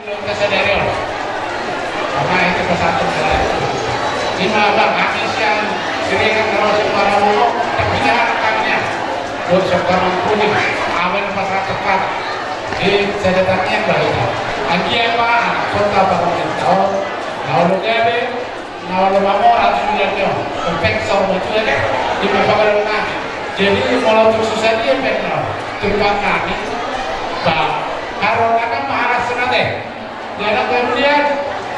kesadaran karena itu kesatu lima bang habis yang sering terus para muluk tapi harapannya buat sekarang kuning awan pasar tepat di sedetannya baik anjir apa kota bangun tahun lalu gabe lalu mau atau sudah perfect sama itu ya di beberapa kali jadi kalau untuk susah dia benar terbang kami bang kalau akan Maharashtra deh dan kemudian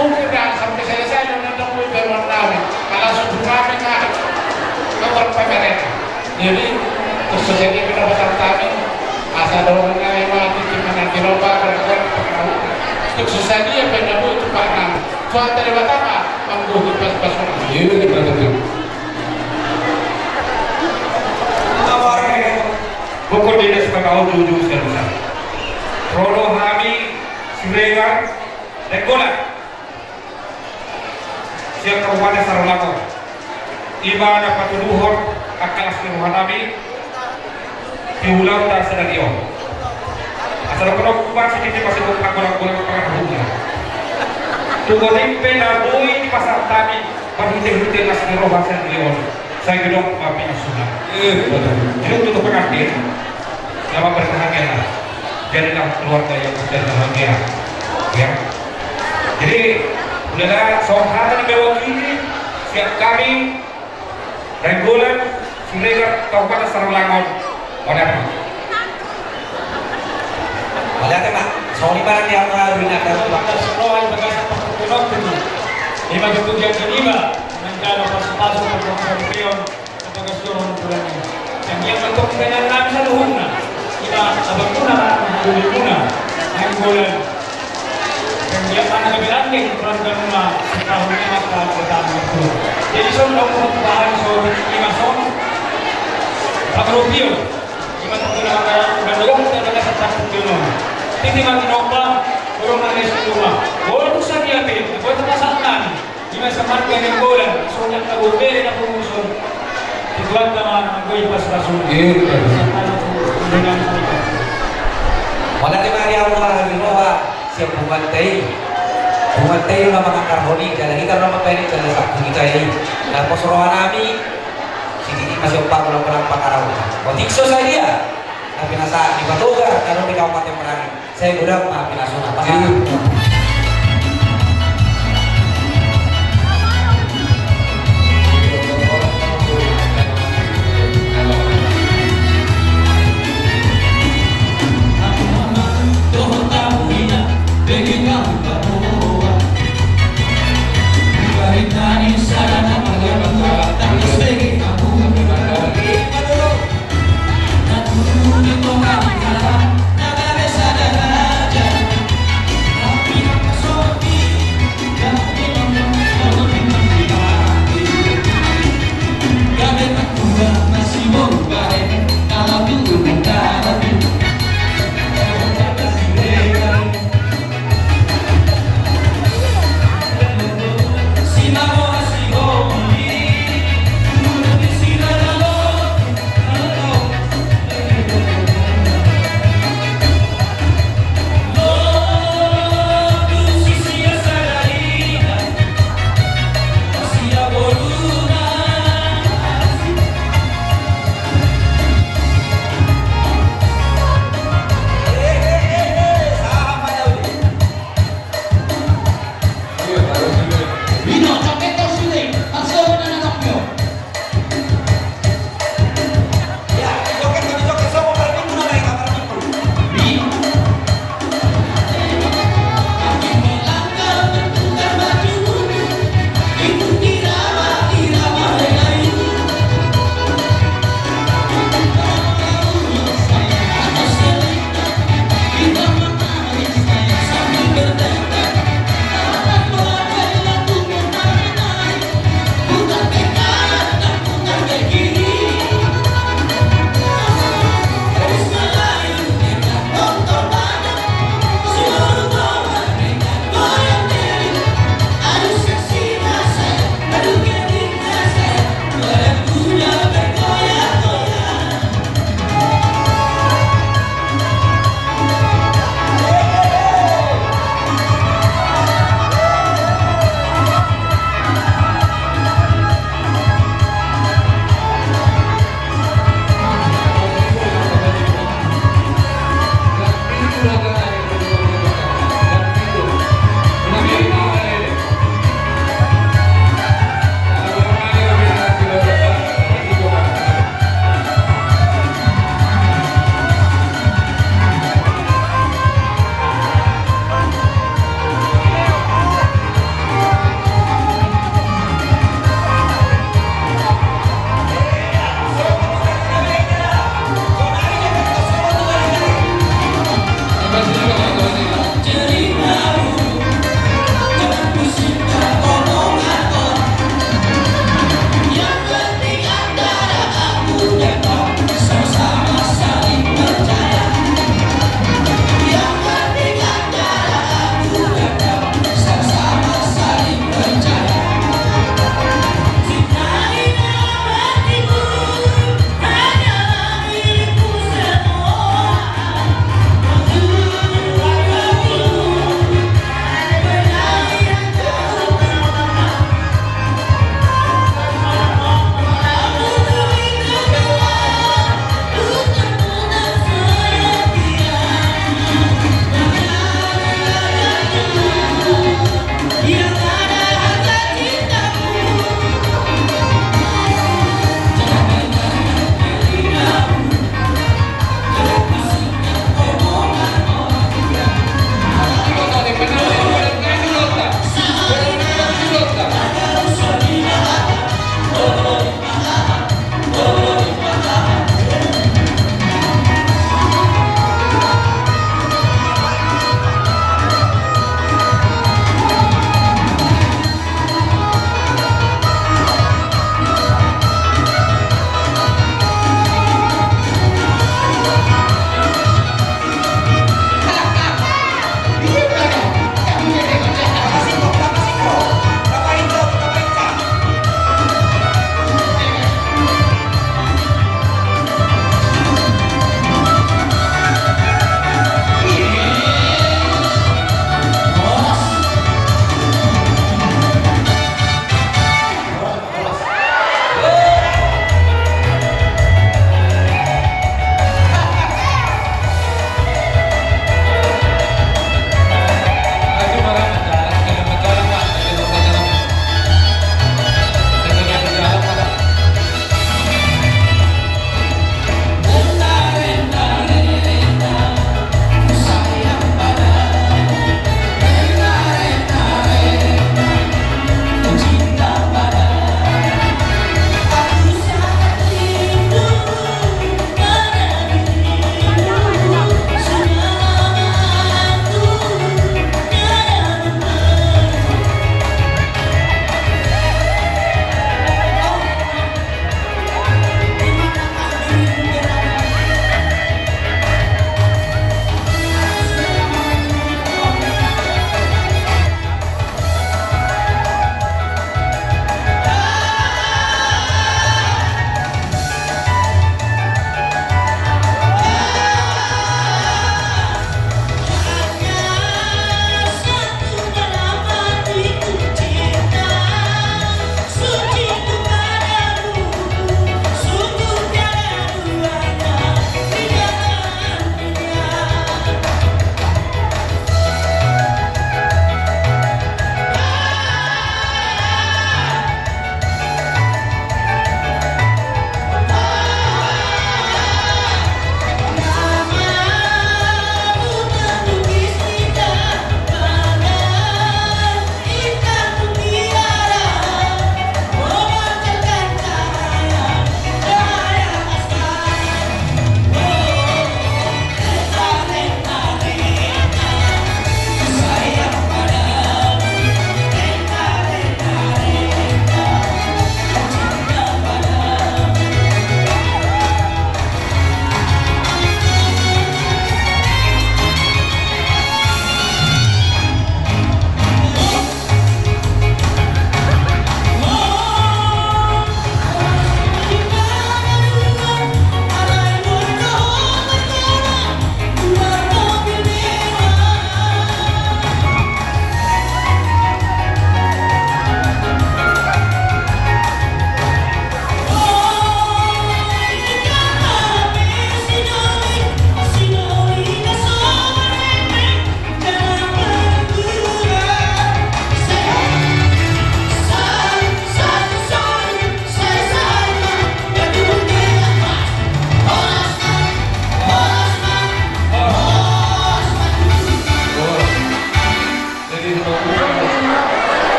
mungkin sampai selesai dengan temui berwarna kalau sudah mereka nomor pemerintah jadi terus jadi pendapatan kami asal dorongnya lewat di mana diroba untuk susah dia benar itu karena soal terlibat apa mangguh pas ini betul pokok dinas pekau tujuh sekarang Rono Hami Siregar Rekola siap kabupaten Sarolako ibadah patuluhur akalas Nuhanami diulang dan sedadio asal kono kuat sedikit masih bukan kurang perhubungan tunggu timpe nabui di pasar tani berhenti-henti nasi rohan sendirian saya gedong maafin sunnah jadi untuk pengantin lama berbahagia jadilah keluarga yang berbahagia ya jadi udahlah sohara mewakili siap kami Renggolan Siregar Kabupaten Sarolangun Wadah Pak sorry barang yang binatang Sekolah bagasa perkebunan ini lima ketujuan kelima menjadi pasal perkebunan apakah sudah bulan ini yang bentuk dengan kami satu huna kita abang guna guna yang bulan yang dia mana keberanian perangkat rumah setahunnya maka pertama itu jadi soal perubahan soal lima soal Pak Rubio lima ketujuan dan dua kita ada satu ketujuan Titi mati nomba, burung nangis rumah. Bola pusat dia pin, buat pasangan. Lima semar yang bola, soalnya tahu beri nak pengusul. Tujuan teman, gue pas rasul. Wala timari Allah biroha siap bumatay na mga karhoni dahil kita naman tayo sa sakto kita na posrohan namin sige masih pagulang pakaraw. O tikso sa dia. Tapi nasa di Batuga kalau di Kabupaten Merangin saya udah maafin langsung apa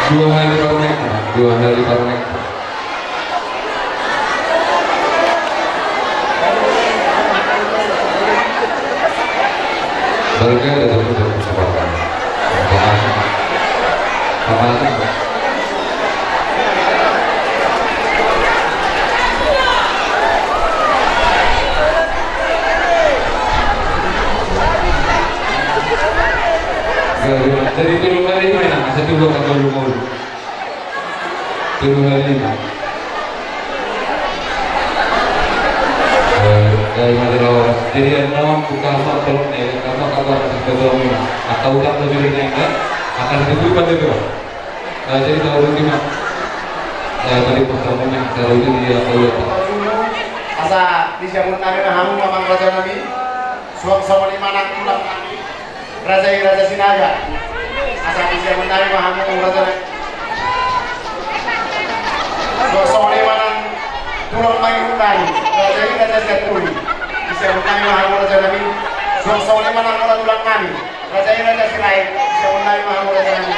2 hari baru naik, 2 hari baru naik. Baru kan ada kesempatan. Apa? Dari 7 hari main apa? 1 2 atau 2 mulu. 7 hari ini. Dari Madura. Jadi nama bukan apa kalau kabar sebelum atau udah lebih naik akan lebih pada itu. Jadi tahu begini. Tadi pertemuan kalau itu dia tahu. Asa di siapun kami nahamu mamang raja nabi. Suam sama di mana tulang kami. Raja Sinaga. Asa di siapun kami nahamu raja nabi. Suam sama di mana tulang kami utang. Raja Seturi. Di siapun kami nahamu raja nabi. Suam sama di mana tulang kami. Raja Sirai. Di siapun kami nahamu raja nabi.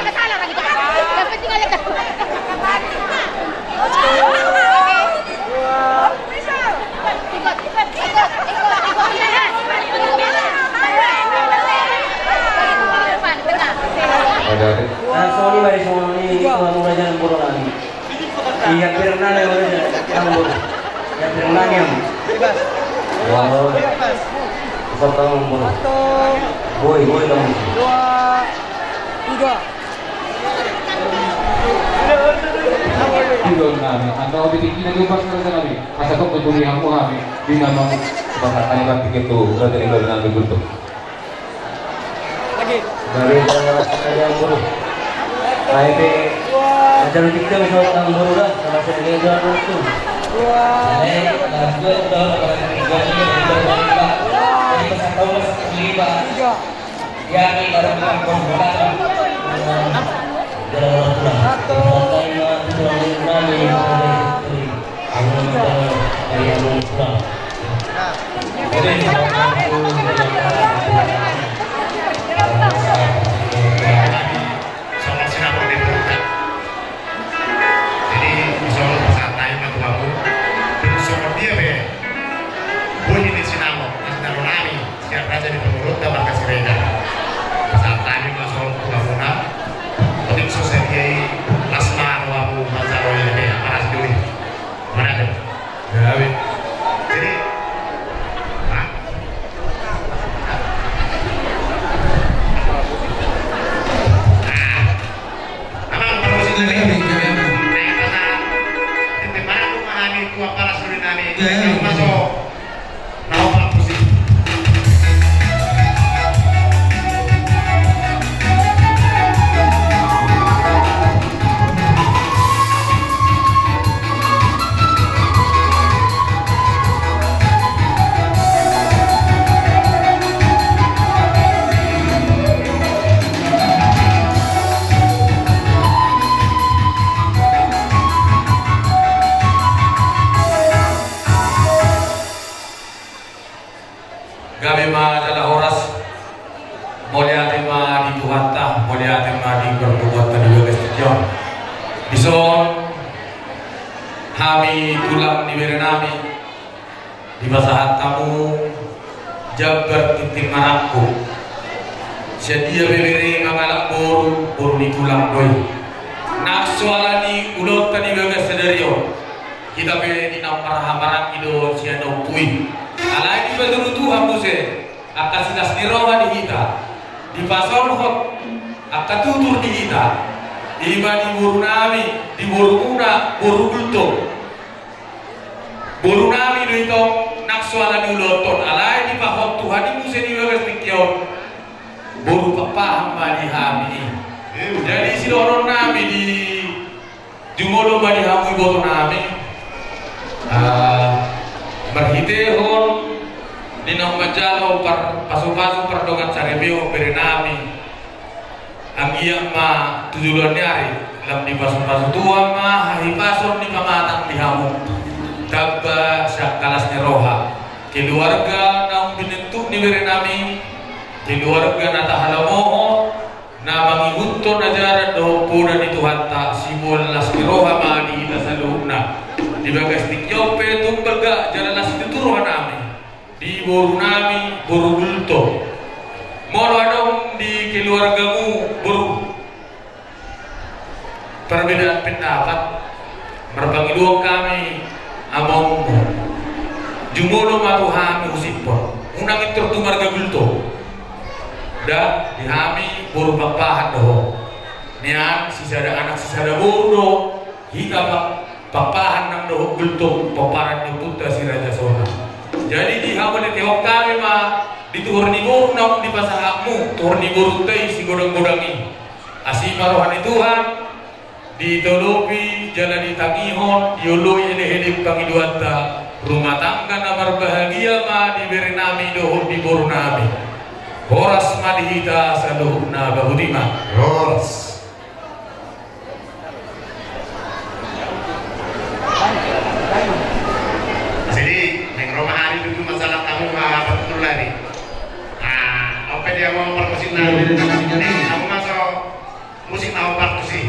Sony bari Sony kamu raja ng buro namin. Iya pirna na yung raja ng buro. Iya pirna niya. Wow. Isang taong buro. Boy lang. 2 Idol namin. Ang naobitin kinagubas na sa namin. Kasakot na tulihan mo kami. Di naman bahkan yang tiket itu dari idol namin gusto. Bari ka na raja ng buro. Ay pe. Raja ng tikta mo sa ng buro na. Sama sa raja ng buro. Soal sinapur di Puncak. Jadi soal pesat tayo magbago. Soal dia be. Bunyi di sinamo, nasdaro nami. Siap raja di pengurut dapat kasih reda. Pesat tayo masuk pembangunan. Tapi sosial asma wabu mazaro ini paras dulu. Mana ada? Ya, be. Jadi Gabi ma adalah horas moliatin ma di Tuhan ta moliatin ma di berbuat tadi juga setuju bison kami tulang di berenami di basahan tamu jabar titik manakku sedia bebere mangalak boru di tulang boy nak soalani ulot tadi juga sederio kita be di namar hamaran ido siano pui alai di beduru Tuhan muse akan sinas niroha di kita di pasor hot akan tutur di kita iba di buru nami di buru una buru bulto buru nami do itu nak suala di uloton alai di pahot Tuhan di muse di beres pikir buru papa hamba di hami jadi si doron nami di jumolo ba di hamu boto nami berhitehon ninong majalo pasu-pasu perdongan sarebeo berenami ang iya ma tujulan nyari lam di pasu-pasu tua ma hahi pason ni pamatang dihamu dabba sa kalas ni roha keluarga na binentuk ni berenami keluarga na tahalamoho na mangihunto na jaran do puna ni Tuhan ta mual laspiroha mani tasaluna di bagas tikyope tumbal ga jalan nasi tuturuhan nami di boru nami boru gulto mau adong di keluargamu boru perbedaan pendapat berpangiluang kami amongmu jumono matuhami usipon unang itu tumarga gulto dan dihami boru papahan doh nian sisada anak sisada bodo hingga papahan nang doh gulto paparan di putra si Raja Sona jadi di hawa di tewak kami mah di tuhur ni boru nang di pasahakmu tuhur ni boru tei si godang-godangi asima rohani Tuhan di tolopi jalan di tangihon diului ele-ele pangiduata rumah tangga na berbahagia mah diberi nami doh di boru nami horas madihita saluhna bahutima horas. Apa dia mau permusik kamu masuk musik mau waktu sih.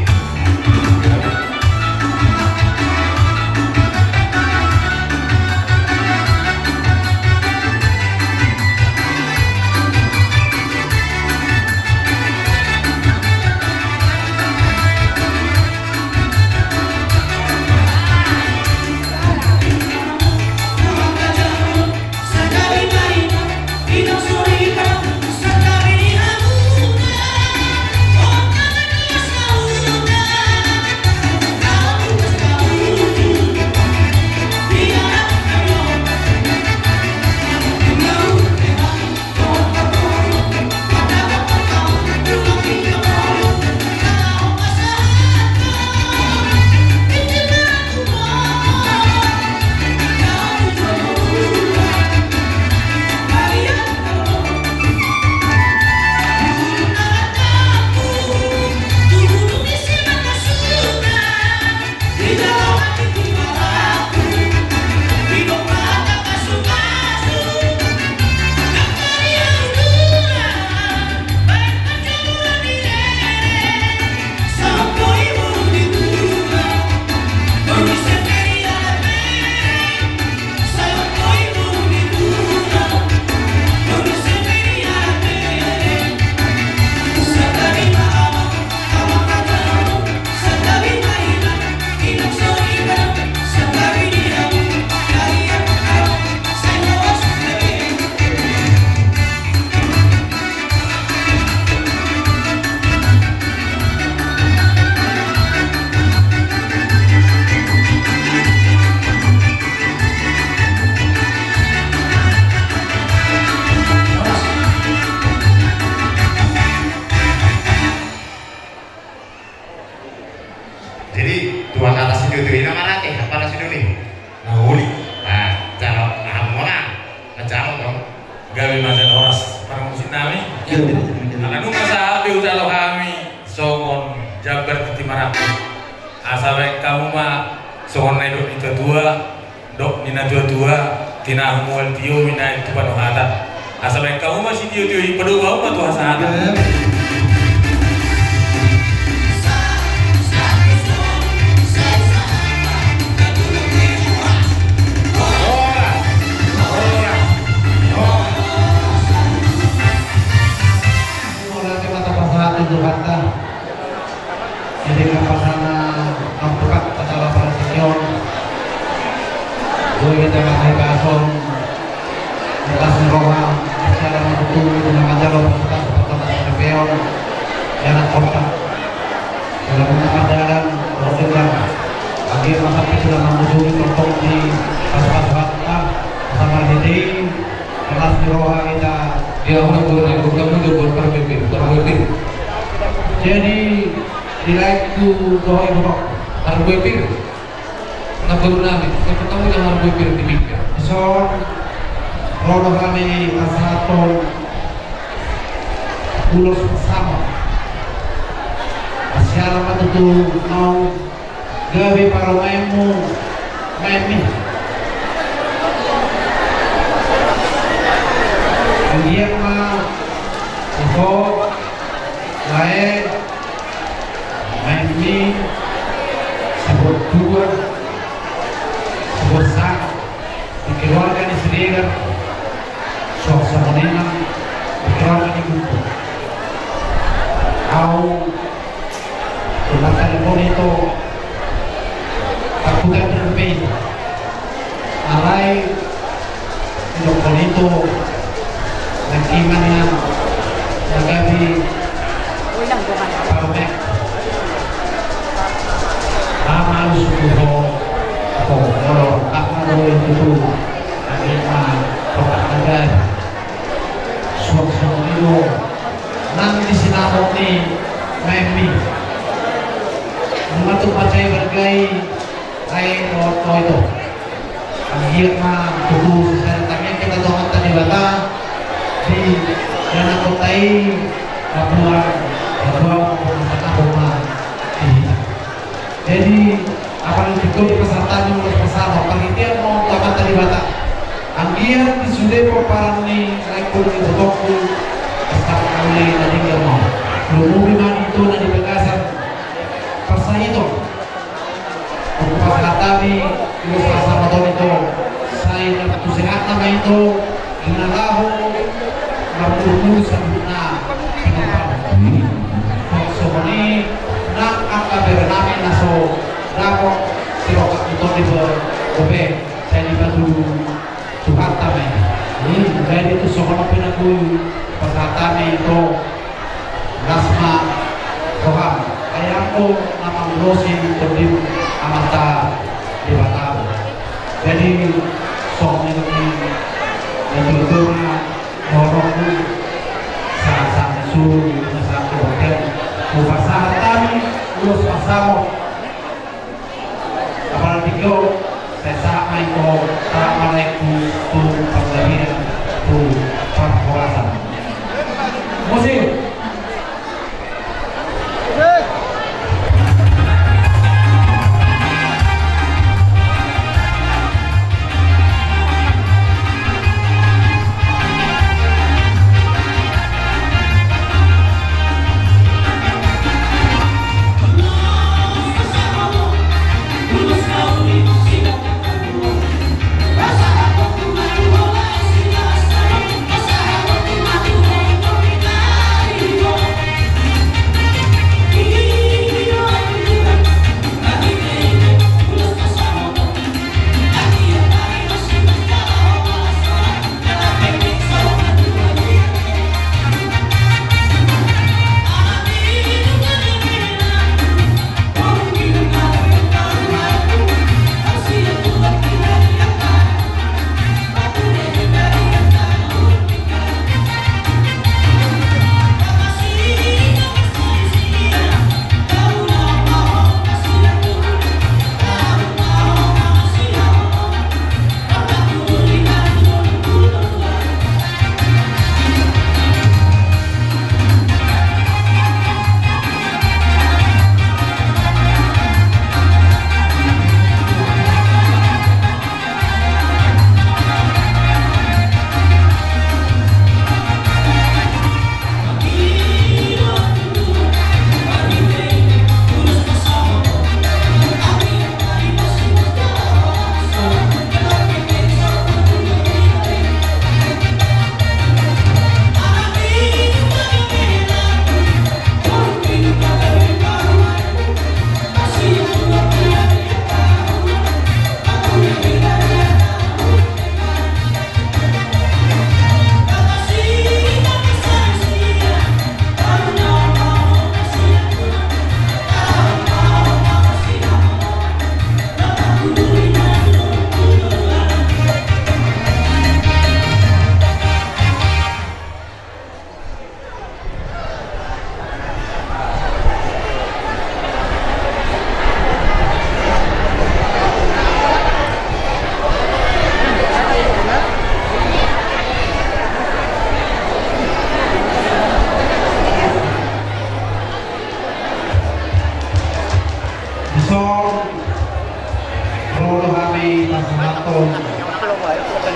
Jadi dilaiku doa ibu harus bepir, nak berunami, ketemu yang harus bepir di pinggir. So, kalau kami masalah pulau sama, asyara itu mau gawe para memu, memi. Dia mah itu lain memi kedua sebesar dikeluarkan di Srigar suasana dikeluarkan di buku kau dengan telepon itu aku kan berbeda alai telepon itu nakiman yang nagabi Parmek Amal subuho Ako Moro Akmaro itu Agima Tokat Agar Suwak-suwak itu Nang di sinabok ni Maimi Mga tupatay bergay Ay Oto itu Ang hirap na tutu sa tangyan kita doon tadi bata Di Yan ako tayo Kapuan jadi apalagi itu di peserta oleh pesawat panitia mau dapat dari bata anggian di sudah perparan ni rekor di toko start kali tadi dia mau belum itu nanti begasan persa itu pas kata di pasar motor itu saya dapat sehat nama itu dengan lahu berumur sempurna ini nak angka bernama naso nako siroka itu di bobe saya dibantu Jakarta ini jadi itu soal penaku perkataan itu rasma roham ayamku nama murosin terdim amata di Batam jadi soal ini yang terutama dorong saat-saat itu saat hotel Mufasahatan Lulus pasamo apalagi kau saya sama itu Assalamualaikum Panglahiran tu Parpuasa musik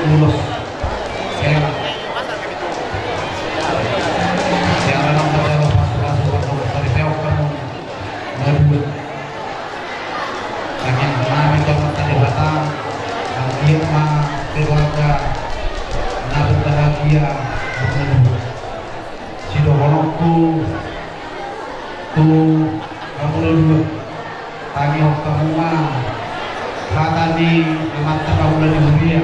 lulus kira yang memang terlalu masuk dari teok kamu ngebut angin dulu kami kamuma kata di mata kaulah di dunia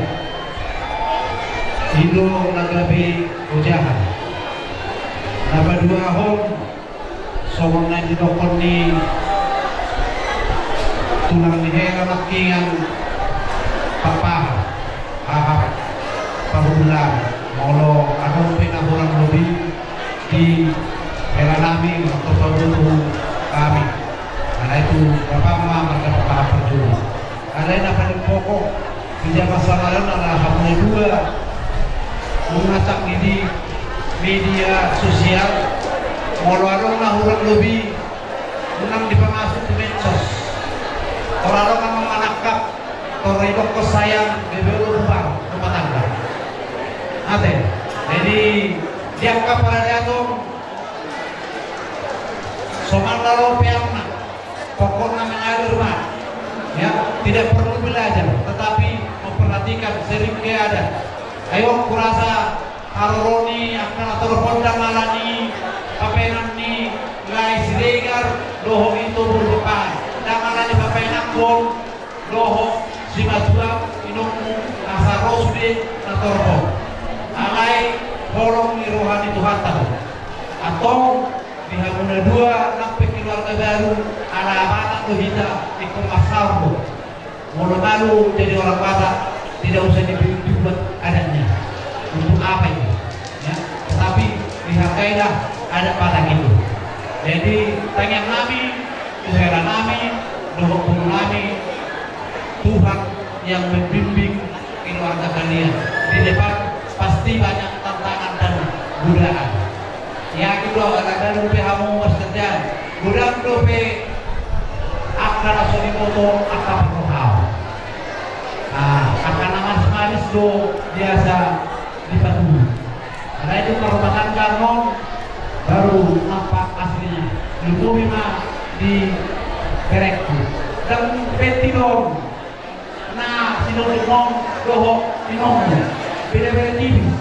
Indo nagabi ujahan naba dua hon somong na dinokon ni tulang ni hera makingan papa ahap pahulang molo anong pinahulang lebih di hera namin atau pagbutuh kami karena itu bapak mama mereka para perjuang ada yang dapat pokok tidak masalah adalah hamil dua mengacak di media sosial molo-molo nahulang lebih menang di pengasut di medsos orang-orang yang menangkap orang kesayang bebel rumah tangga ada jadi diangkat pada diatom soman lalu pihaknya pokoknya mengalir rumah ya tidak perlu belajar tetapi memperhatikan sering ada ayo kurasa Aroni akan telepon dangalani papenan ni guys regar doho itu berdepan dangalani papenan bol doho simatua inomu asa rosde natorbo alai bolong ni rohani Tuhan tahu atau di Hamuna 2 sampai keluarga baru ala anak lohita ikut masarbo mulu malu jadi orang Batak tidak usah dibuat adanya untuk apa itu ya tetapi dihakailah ada pada itu jadi tanya kami Tuhan kami doa kami Tuhan yang membimbing keluarga kalian di depan pasti banyak tantangan dan godaan ya gitu ada rupiah kamu mas kerjaan godaan rupiah akan asal foto akan berhau akan manis do biasa dipatuhi karena itu perubahan kanon baru nampak aslinya itu memang di kerekku dan petidong nah sinong doho sinong beda-beda tipis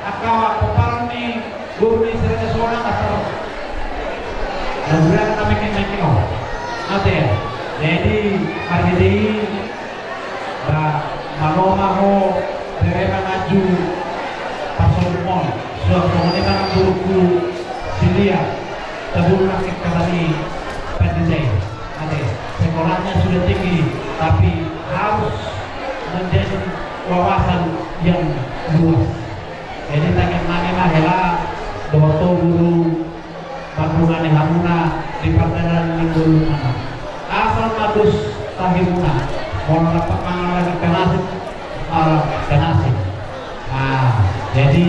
akawa kepalang ni guru ni serta seorang atau dan bulan kami kena nanti jadi hari ini maho berema maju pasal mall suatu menekan buku silia sebelum rakit kami pandai ada sekolahnya sudah tinggi tapi harus menjadi wawasan yang luas jadi tanya mana mahela doto guru bangunan hamuna di partai minggu mana asal madus tahimuna mau dapat lagi kanasib kanasib jadi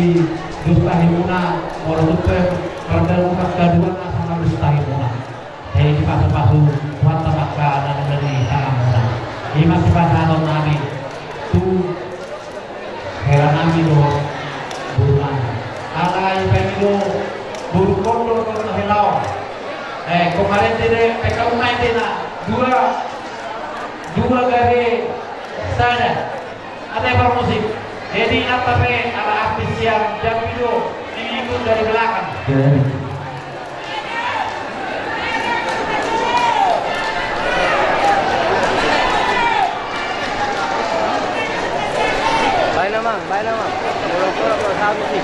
dustahimuna mau dapat pada muka kedua asal dustahimuna jadi di pasu-pasu buat tempat keadaan dari tangan ini masih pasal nami tu heran nami doh bulan alai pemilu buru kondo kalau helau kemarin tidak PKU main tidak dua gari sana ada yang bermusik jadi apa ala artis yang jam video mengikut dari belakang baik nama pura-pura satu sih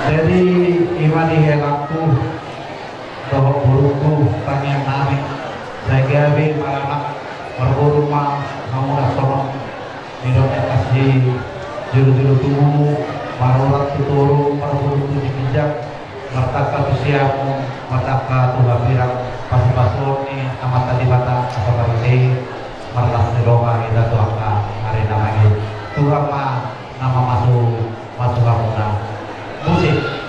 Jadi imani helaku bahwa buruku tanya nami saya gawe malamak berburu mau sorong minum kasih juru-juru tubuh marurat tuturu berburu dipinjak martaka tusiamu martaka tuhan bilang pasu-pasu ni amat tadi bata apa berarti martas nilonga ida tuangka hari namanya Tuhan ma nama masuk hamuna musik.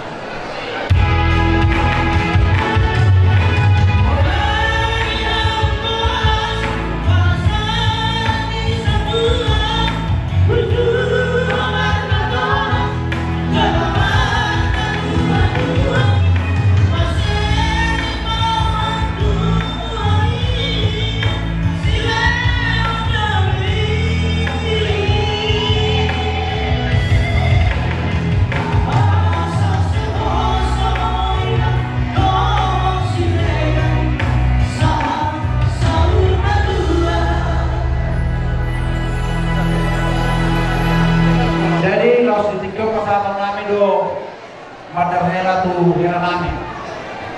helaku Hiranami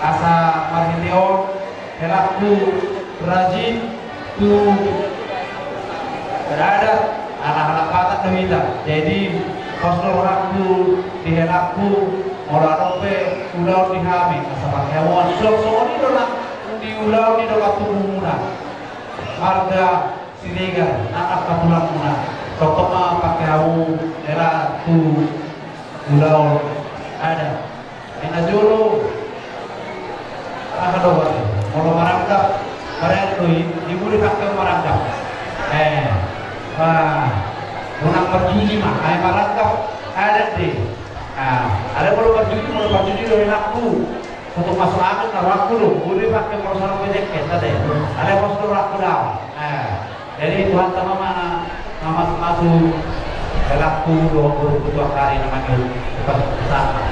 asa Marhiteo helaku rajin tu berada anak-anak patat dewita jadi koslo helaku di helaku molarope ulau di hami asa pakai hewan sok ini dola di ulau di dola muna marga siliga anak kapulang muna sokoma pakai hawu era tu ulau ada yang ajuru apa doa kalau marangkap mereka tu ibu dipakai marangkap unang berjuji mah ayam marangkap ada deh ada kalau berjuji dari aku untuk masuk angin kalau aku lu boleh pakai perusahaan project tadi ada postur aku dah jadi Tuhan sama mana masuk laku 22 hari namanya bersama.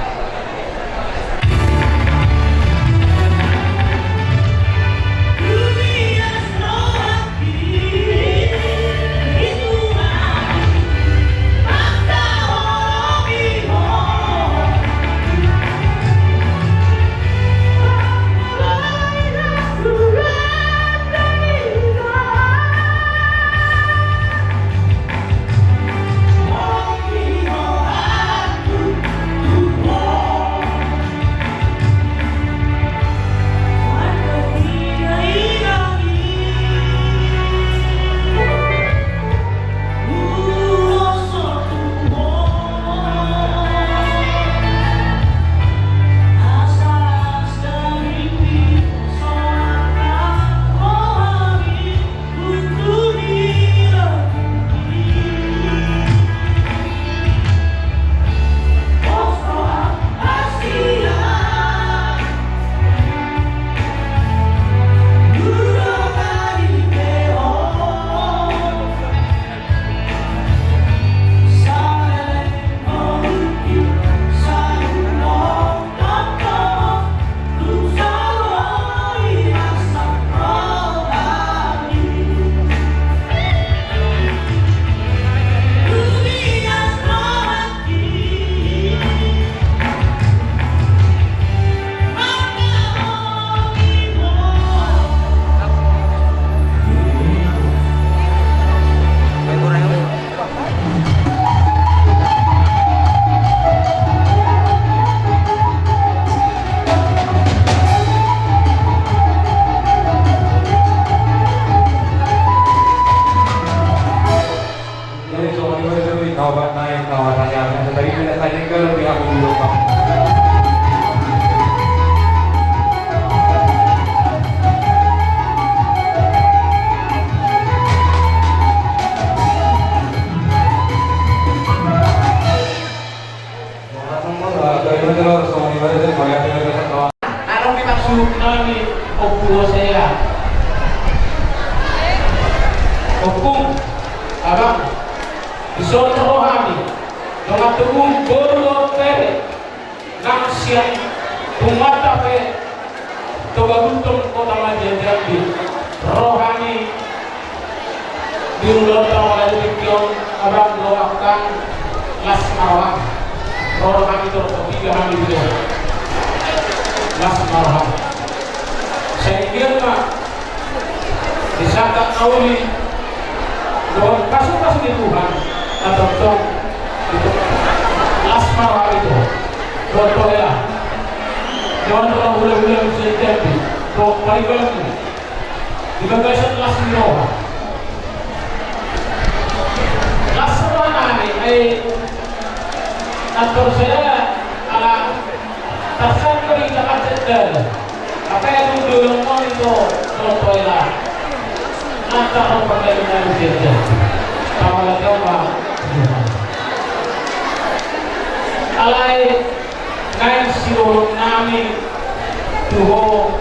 Anong dimaksud nami opo saya? Hukum abang isun rohani dengan tubuh berlote nang siang tumata pe tobagutung kota Majapahit rohani diulur oleh Dikion abang doakan las mawar rohani tertiga kami dia las mawar saya kira disangka kauli bahwa kasus-kasus di Tuhan atau dong itu asmara itu contoh ya jangan orang boleh bisa jadi kok paling di bagasan kelas Noah kelas mana nih kantor saya ala tersan kali tak cedera apa yang dulu mau itu contoh ya nanti orang pakai dengan dia sama agama alai naik siul nami tuho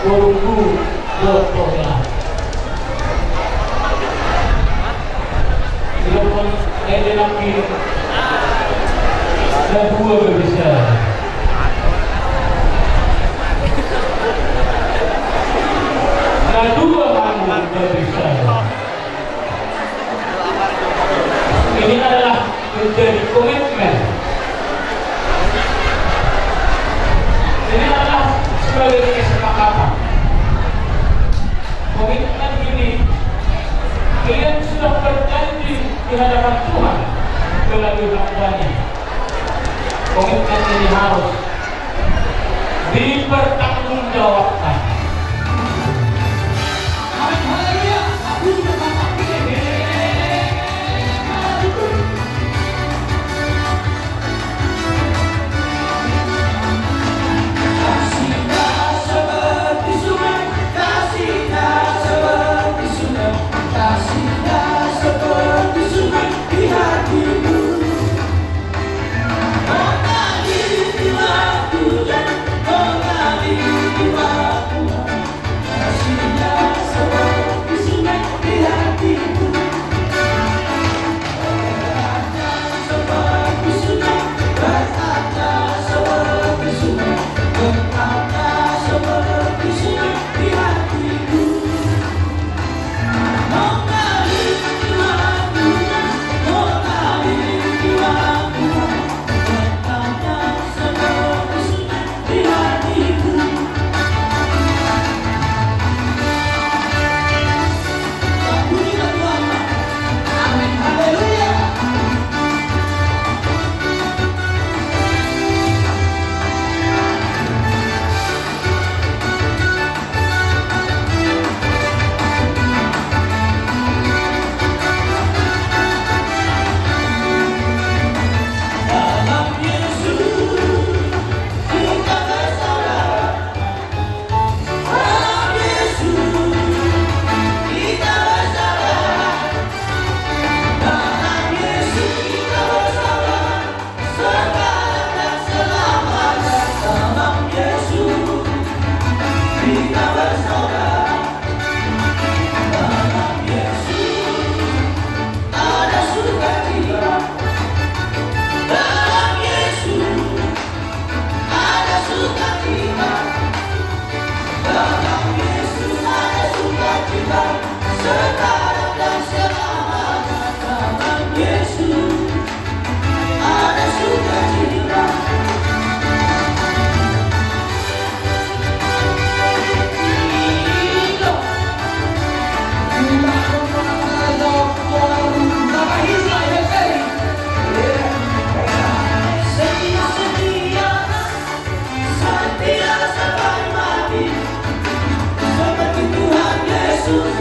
guru doktornya ilmu ini lagi dan dua berbisa dan dua manusia berbisa ini adalah menjadi komitmen sekarang dan selamanya dalam Yesus ada sukacita. Setia sampai mati seperti Tuhan Yesus.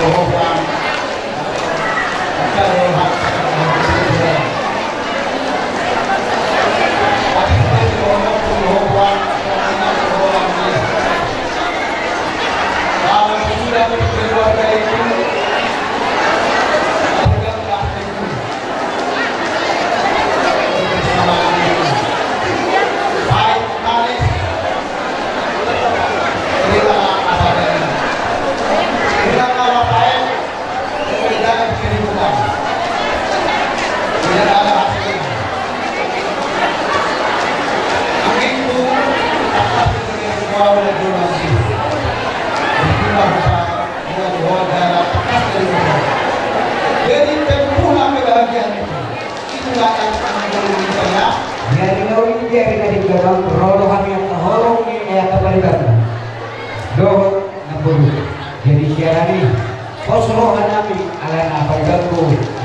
Rohoban Akal Rohat jadi tempurna kebahagiaan itulah yang akan saya Dari lawan dia kita dibilang rodohan yang terhorong ini kayak kebalikan. Doh nabulu. Jadi siaran ini posrohan kami ala apa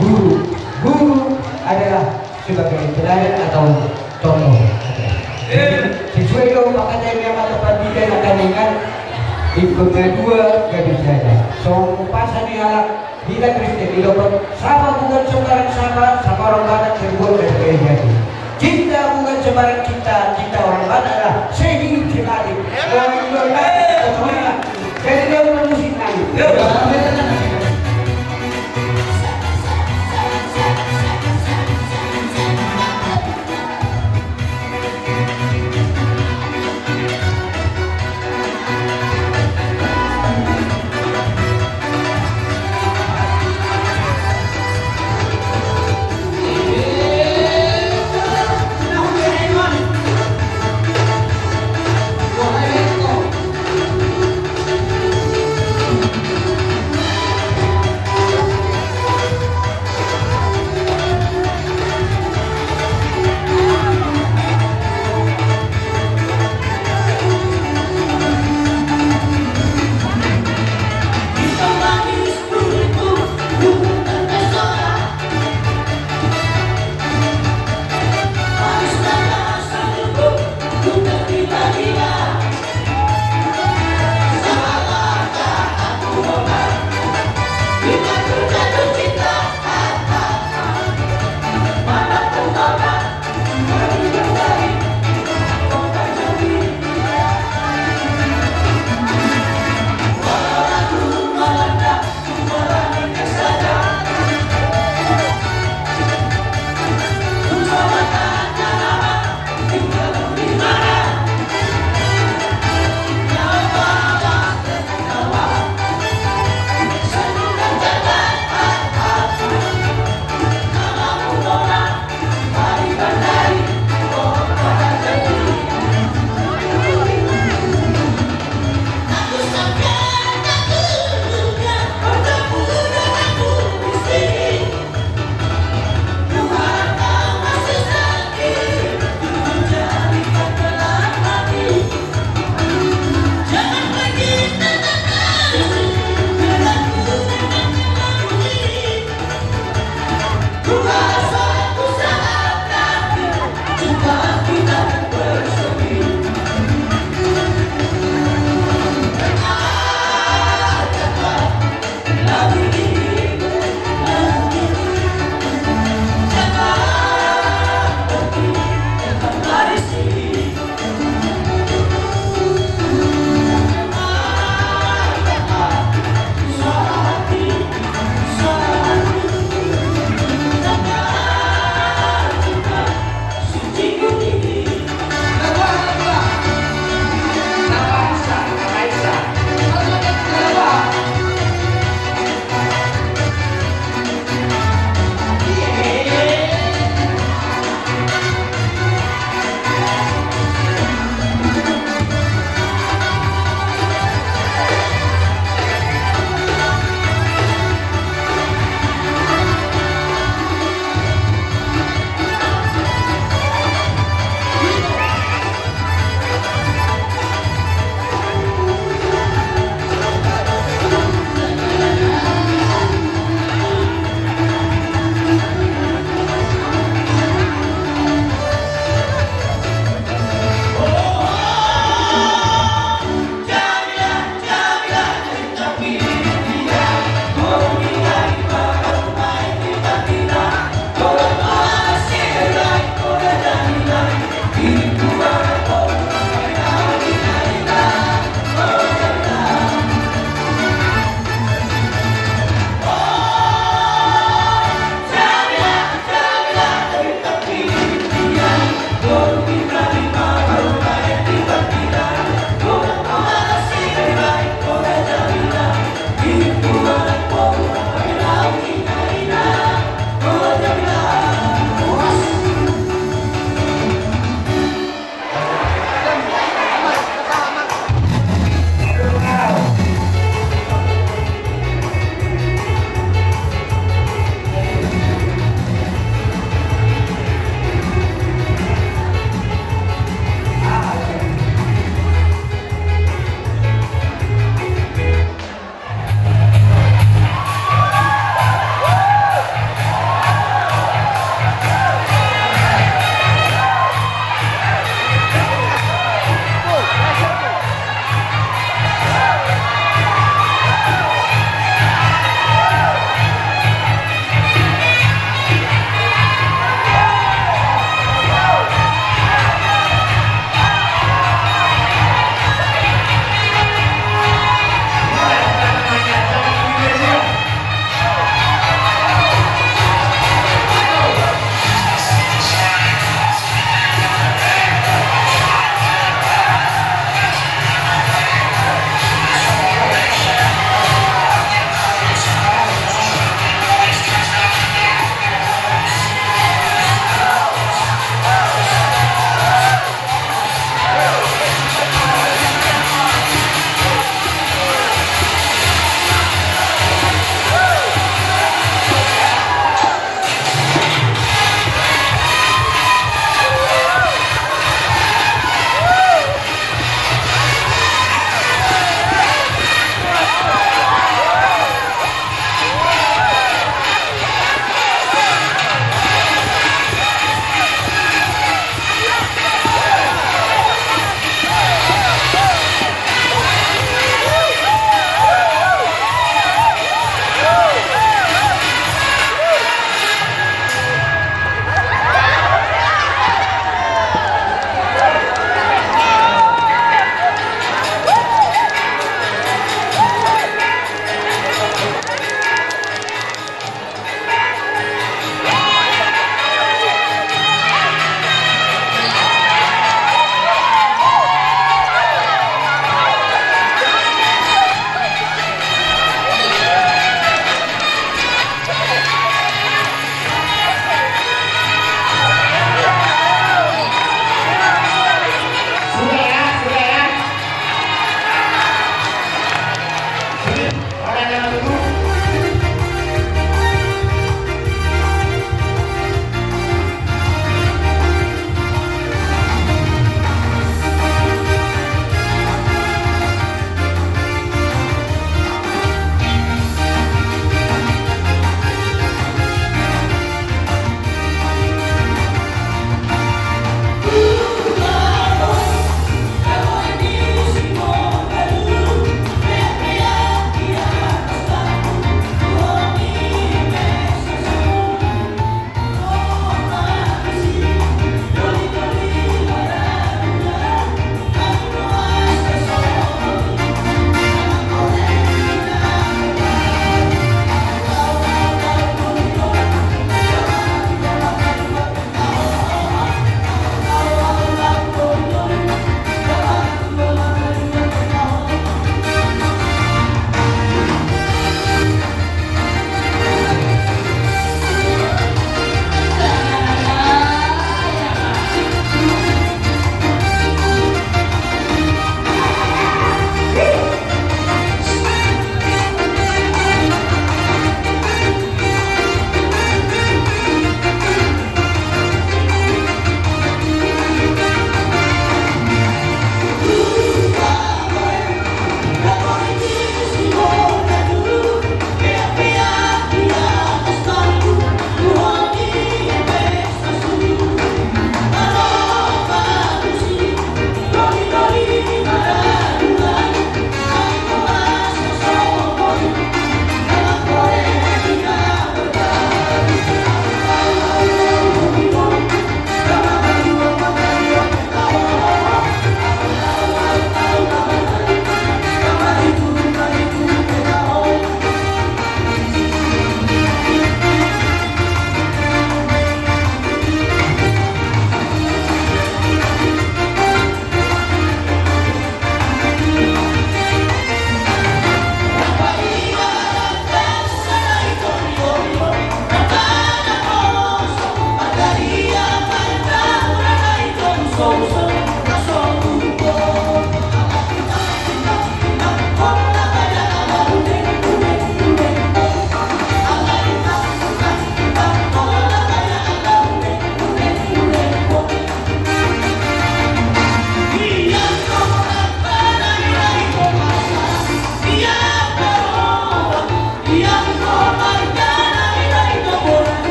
guru. Guru adalah sebagai teladan atau contoh. Sesuai dengan makanya yang tempat bidan akan ingat ikutnya dua gak bisa ada. So pasan dihalak kita Kristen dilakukan sama bukan sembarang sama orang barat terbuat dari kayu jati. Cinta bukan sembarang cinta orang barat adalah sehidup sekali. Jadi dia bukan musik lagi.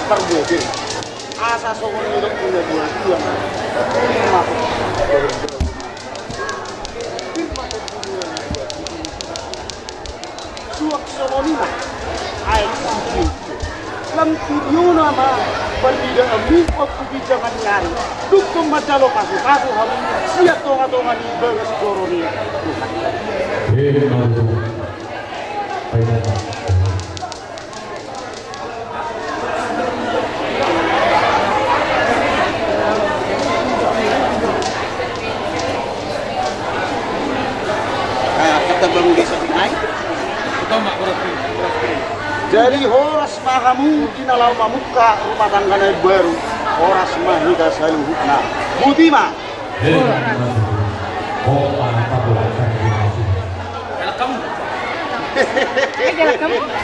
berbeda. Asa sokong hidup punya dua tujuan. Suak somonina, air suci. Lam video nama berbeda amuk kebijakan nyari. Dukung macalo kasu hamu siap tonga di beres koroni. Kita baru bisa naik. Jadi horas mahamu kinalau mamuka rumah tangganya baru. Horas mahida saluhukna. Butima.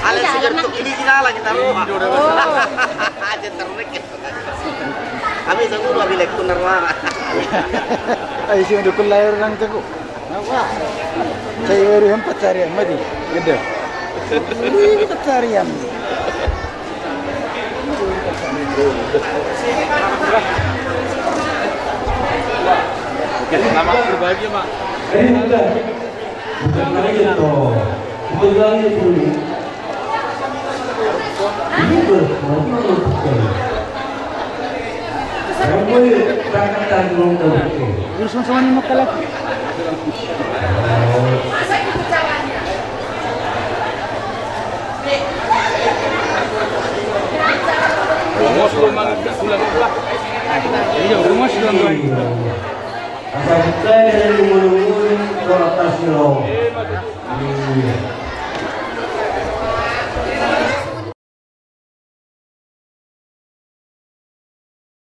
Alat segertuk ini kinala kita rumah. Aja ternek. Kami sanggup lebih lek tunar mah. Ay sih udah kulayar nang teku. Apa? Saya baru empat carian mati. Gede. Ini pencarian. Oke, selamat berbagi, Mak. Bukan lagi toh. Bukan lagi dulu. Ini berapa kamu berangkat dari rumah itu. Urusan sama ni makalak. Rumah sudah mangga sudah berapa? Iya, rumah sudah mangga. Asal kita dari mulu-mulu kota Silo.